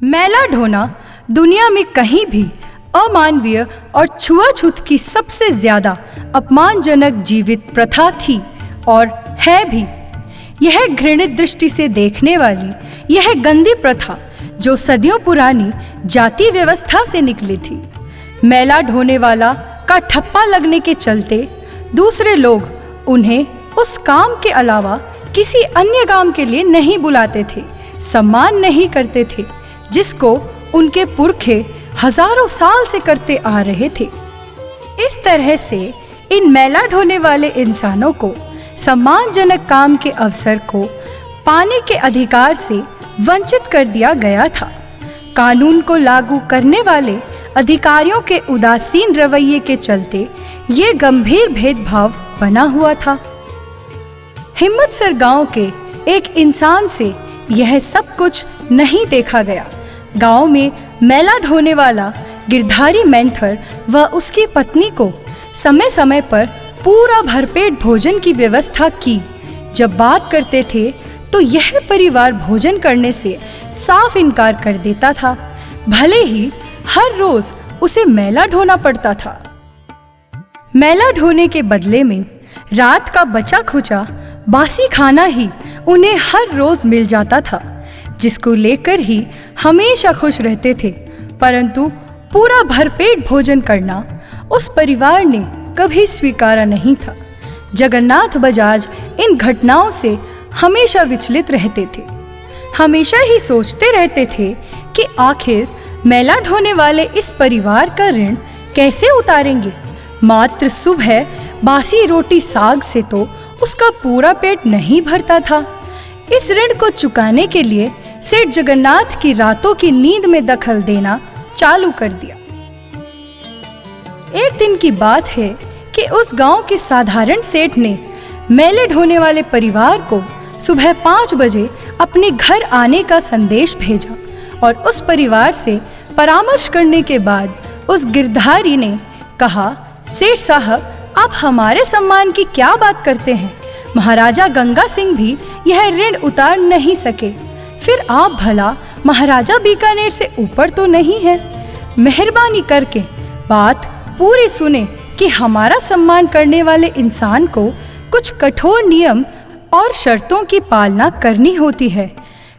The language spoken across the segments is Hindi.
मैला ढोना दुनिया में कहीं भी अमानवीय और छुआछूत की सबसे ज्यादा अपमानजनक जीवित प्रथा थी और है भी। यह घृणित दृष्टि से देखने वाली यह गंदी प्रथा जो सदियों पुरानी जाति व्यवस्था से निकली थी, मैला ढोने वाला का ठप्पा लगने के चलते दूसरे लोग उन्हें उस काम के अलावा किसी अन्य काम के लिए नहीं बुलाते थे, सम्मान नहीं करते थे जिसको उनके पुरखे हजारों साल से करते आ रहे थे। इस तरह से इन मैला ढोने वाले इंसानों को सम्मानजनक काम के अवसर को पाने के अधिकार से वंचित कर दिया गया था। कानून को लागू करने वाले अधिकारियों के उदासीन रवैये के चलते ये गंभीर भेदभाव बना हुआ था। हिम्मतसर गांव के एक इंसान से यह सब कुछ नहीं देखा गया। गांव में मैला ढोने वाला गिरधारी मेंथर व उसकी पत्नी को समय समय पर पूरा भरपेट भोजन की व्यवस्था की। जब बात करते थे तो यह परिवार भोजन करने से साफ इनकार कर देता था, भले ही हर रोज उसे मैला ढोना पड़ता था। मैला ढोने के बदले में रात का बचा खुचा बासी खाना ही उन्हें हर रोज मिल जाता था, जिसको लेकर ही हमेशा खुश रहते थे। परंतु पूरा भरपेट भोजन करना उस परिवार ने कभी स्वीकारा नहीं था। जगन्नाथ बजाज इन घटनाओं से हमेशा विचलित रहते थे, हमेशा ही सोचते रहते थे कि आखिर मैला ढोने वाले इस परिवार का ऋण कैसे उतारेंगे। मात्र सुबह बासी रोटी साग से तो उसका पूरा पेट नहीं भरता था। इस ऋण को चुकाने के लिए सेठ जगन्नाथ की रातों की नींद में दखल देना चालू कर दिया। एक दिन की बात है कि उस गांव के साधारण सेठ ने मैले ढोने वाले परिवार को सुबह 5 बजे अपने घर आने का संदेश भेजा और उस परिवार से परामर्श करने के बाद उस गिरधारी ने कहा, सेठ साहब, आप हमारे सम्मान की क्या बात करते हैं? महाराजा गंगा सिंह भी यह ऋण उतार नहीं सके, फिर आप भला महाराजा बीकानेर से ऊपर तो नहीं है। मेहरबानी करके बात पूरी सुने कि हमारा सम्मान करने वाले इंसान को कुछ कठोर नियम और शर्तों की पालना करनी होती है।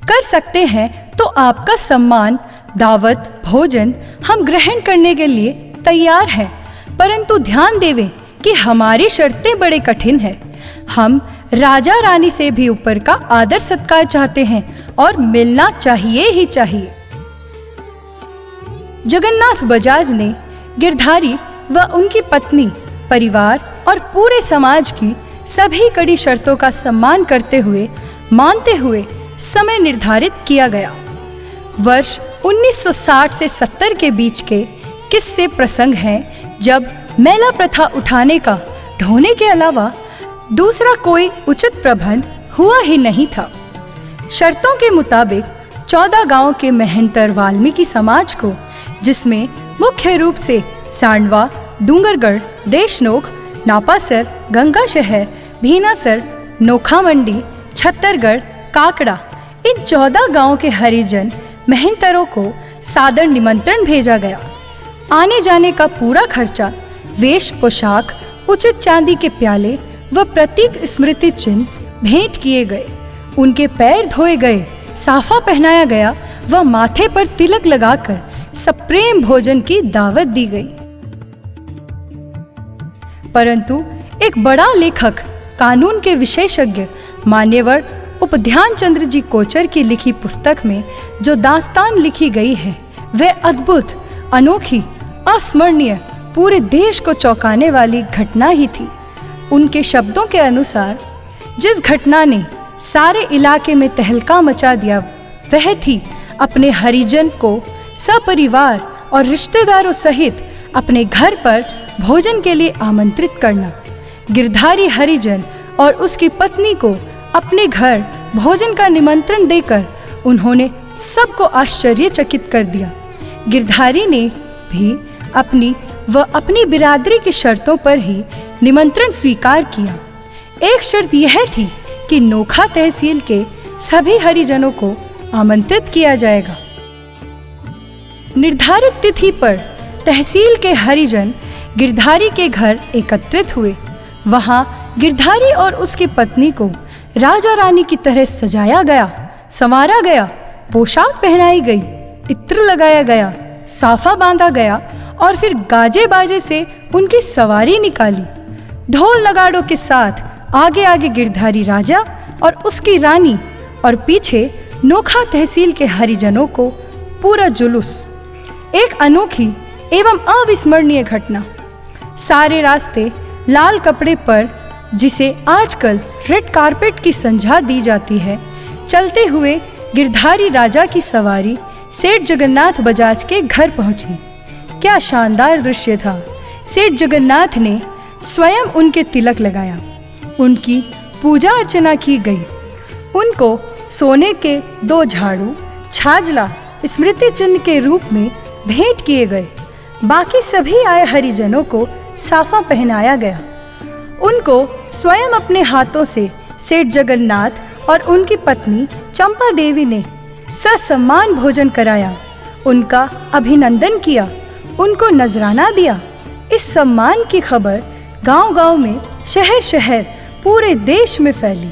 कर सकते हैं तो आपका सम्मान, दावत, भोजन हम ग्रहण करने के लिए तैयार हैं, परंतु ध्यान देवें कि हमारी शर्तें बड़े कठिन हैं। हम राजा रानी से भी ऊपर का आदर सत्कार चाहते हैं और मिलना चाहिए ही चाहिए। जगन्नाथ बजाज ने गिरधारी व उनकी पत्नी, परिवार और पूरे समाज की सभी कड़ी शर्तों का सम्मान करते हुए मानते हुए समय निर्धारित किया गया। वर्ष 1960 से 70 के बीच के किस्से प्रसंग हैं जब मैला प्रथा उठाने का ढोने के अलावा दूसरा कोई उचित प्रबंध हुआ ही नहीं था। शर्तों के मुताबिक 14 गांव के मेहनतर वाल्मीकि समाज को, जिसमें मुख्य रूप से सांडवा, डूंगरगढ़, देशनोक, नापासर, गंगाशहर, भीनासर, नोखामंडी, छत्तरगढ़, काकड़ा, इन 14 गांवों के हरिजन मेहनतरों को सादर निमंत्रण भेजा गया। आने जाने का पूरा खर्चा, वेश पोशाक, उचित चांदी के प्याले व प्रतीक स्मृति चिन्ह भेंट किए गए। उनके पैर धोए गए, साफा पहनाया गया व माथे पर तिलक लगाकर सप्रेम भोजन की दावत दी गई। परंतु एक बड़ा लेखक, कानून के विशेषज्ञ मान्यवर उपध्यान चंद्र जी कोचर की लिखी पुस्तक में जो दास्तान लिखी गई है वह अद्भुत, अनोखी, अस्मरणीय, पूरे देश को चौंकाने वाली घटना ही थी। उनके शब्दों के अनुसार जिस घटना ने सारे इलाके में तहलका मचा दिया वह थी अपने हरिजन को सपरिवार और रिश्तेदारों सहित अपने घर पर भोजन के लिए आमंत्रित करना। गिरधारी हरिजन और उसकी पत्नी को अपने घर भोजन का निमंत्रण देकर उन्होंने सबको आश्चर्यचकित कर दिया। गिरधारी ने भी अपनी बिरादरी की शर्तों पर ही निमंत्रण स्वीकार किया। एक शर्त यह थी कि नोखा तहसील के सभी हरिजनों को आमंत्रित किया जाएगा। निर्धारित तिथि पर तहसील के हरिजन गिरधारी के घर एकत्रित हुए। वहां गिरधारी और उसकी पत्नी को राजा रानी की तरह सजाया गया, संवारा गया, पोशाक पहनाई गई, इत्र लगाया गया, साफा बांधा गया और फिर गाजे बाजे से उनकी सवारी निकाली। ढोल नगाड़ों के साथ आगे आगे गिरधारी राजा और उसकी रानी और पीछे नोखा तहसील के हरिजनों को पूरा जुलूस। एक अनोखी एवं अविस्मरणीय घटना। सारे रास्ते लाल कपड़े पर, जिसे आजकल रेड कारपेट की संज्ञा दी जाती है, चलते हुए गिरधारी राजा की सवारी सेठ जगन्नाथ बजाज के घर पहुंची। क्या शानदार दृश्य था। सेठ जगन्नाथ ने स्वयं उनके तिलक लगाया, उनकी पूजा अर्चना की गई, उनको सोने के 2 झाड़ू छाजला स्मृति चिन्ह के रूप में भेंट किए गए। बाकी सभी आए हरिजनों को साफा पहनाया गया। उनको स्वयं अपने हाथों से सेठ जगन्नाथ और उनकी पत्नी चंपा देवी ने ससम्मान भोजन कराया, उनका अभिनंदन किया, उनको नजराना दिया। इस सम्मान की खबर गांव-गांव में, शहर शहर, पूरे देश में फैली।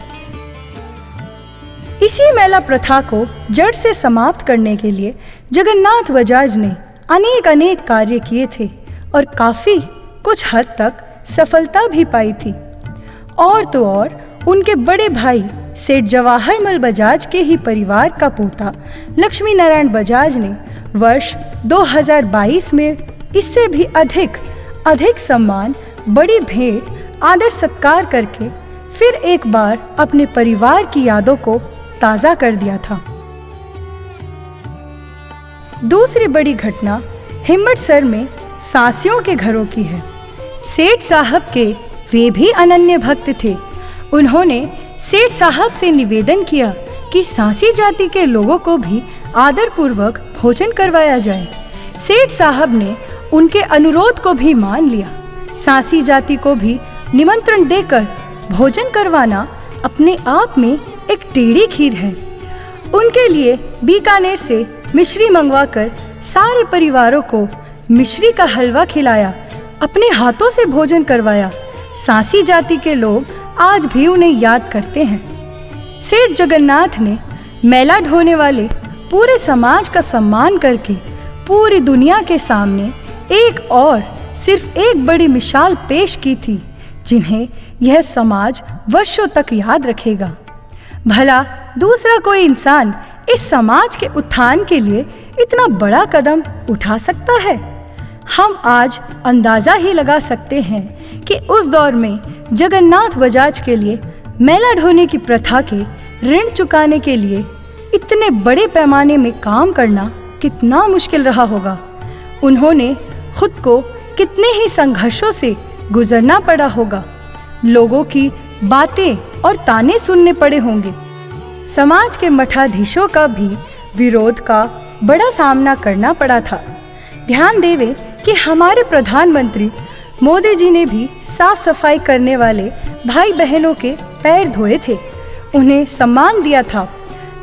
इसी मेला प्रथा को जड़ से समाप्त करने के लिए जगन्नाथ बजाज ने अनेक कार्य किए थे और काफी कुछ हद तक सफलता भी पाई थी। और तो और उनके बड़े भाई सेठ जवाहरमल बजाज के ही परिवार का पोता लक्ष्मी नारायण बजाज ने वर्ष 2022 में इससे भी अधिक सम्मान, बड़ी भेंट, आदर सत्कार करके फिर एक बार अपने परिवार की यादों को ताज़ा कर दिया था। दूसरी बड़ी घटना हिम्मतसर में सासियों के घरों की है। सेठ साहब के वे भी अनन्य भक्त थे। उन्होंने सेठ साहब से निवेदन किया कि सांसी जाति के लोगों को भी आदरपूर्वक भोजन करवाया जाए। सेठ साहब ने उनके अनुरोध को भी मान लिया। सांसी जाति को भी निमंत्रण देकर भोजन करवाना अपने आप में एक टेढ़ी खीर है। उनके लिए बीकानेर से मिश्री मंगवाकर सारे परिवारों को मिश्री का हलवा खिलाया, अपने हाथों से भोजन करवाया। सांसी जाति के लोग आज भी उन्हें याद करते हैं। सेठ जगन्नाथ ने मेला ढोने वाले पूरे समाज का सम्मान करके पूरी दुनिया के सामने सिर्फ एक बड़ी मिसाल पेश की थी, जिन्हें यह समाज वर्षों तक याद रखेगा। भला दूसरा कोई इंसान इस समाज के उत्थान के लिए इतना बड़ा कदम उठा सकता है? हम आज अंदाजा ही लगा सकते हैं कि उस दौर में जगन्नाथ बजाज के लिए मेला ढोने की प्रथा के ऋण चुकाने के लिए इतने बड़े पैमाने में काम करना कितना मुश्किल रहा होगा। उन्होंने खुद को कितने ही संघर्षों से गुजरना पड़ा होगा। लोगों की बातें और ताने सुनने पड़े होंगे। समाज के मठाधीशों का भी विरोध का बड़ा सामना करना पड़ा था। ध्यान देवे कि हमारे प्रधानमंत्री मोदी जी ने भी साफ सफाई करने वाले भाई बहनों के पैर धोए थे, उन्हें सम्मान दिया था।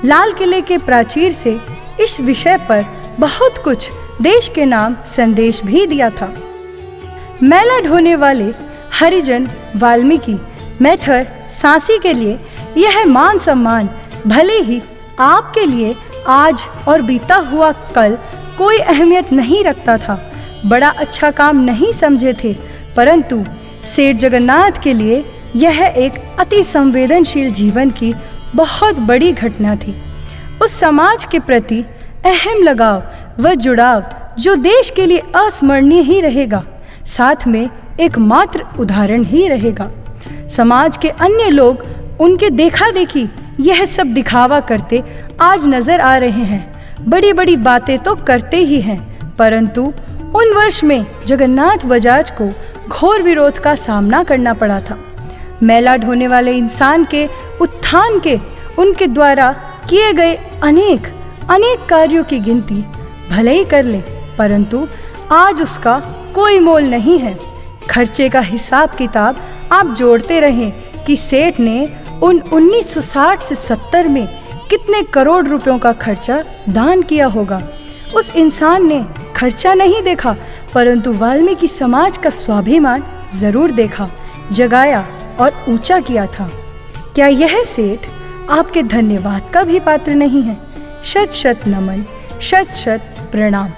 लाल किले के प्राचीर से इस विषय पर बहुत कुछ देश के नाम संदेश भी दिया था। मेला ढोने वाले हरिजन, वाल्मीकि, मैथर, सांसी के लिए यह मान सम्मान भले ही आपके लिए आज और बीता हुआ कल कोई अहमियत नहीं रखता था, बड़ा अच्छा काम नहीं समझे थे, परंतु सेठ जगन्नाथ के लिए यह एक अति संवेदनशील जीवन की बहुत बड़ी घटना थी। उस समाज के प्रति अहम लगाव व जुड़ाव जो देश के लिए अस्मरणीय ही रहेगा, साथ में एकमात्र उदाहरण ही रहेगा। समाज के अन्य लोग उनके देखा देखी यह सब दिखावा करते आज नजर आ रहे हैं। बड़ी बड़ी बातें तो करते ही हैं, परंतु उन वर्ष में जगन्नाथ बजाज को घोर विरोध का सामना करना पड़ा था। मेला ढोने वाले इंसान के उत्थान के उनके द्वारा किए गए अनेक कार्यों की गिनती भले ही कर ले, परंतु आज उसका कोई मोल नहीं है। खर्चे का हिसाब किताब आप जोड़ते रहें कि सेठ ने उन 1960 से 70 में कितने करोड़ रुपयों का खर्चा दान किया होगा। उस इंसान ने खर्चा नहीं देखा, परंतु वाल्मीकि समाज का स्वाभिमान जरूर देखा, जगाया और ऊंचा किया था। क्या यह सेठ आपके धन्यवाद का भी पात्र नहीं है? शत शत नमन, शत शत प्रणाम।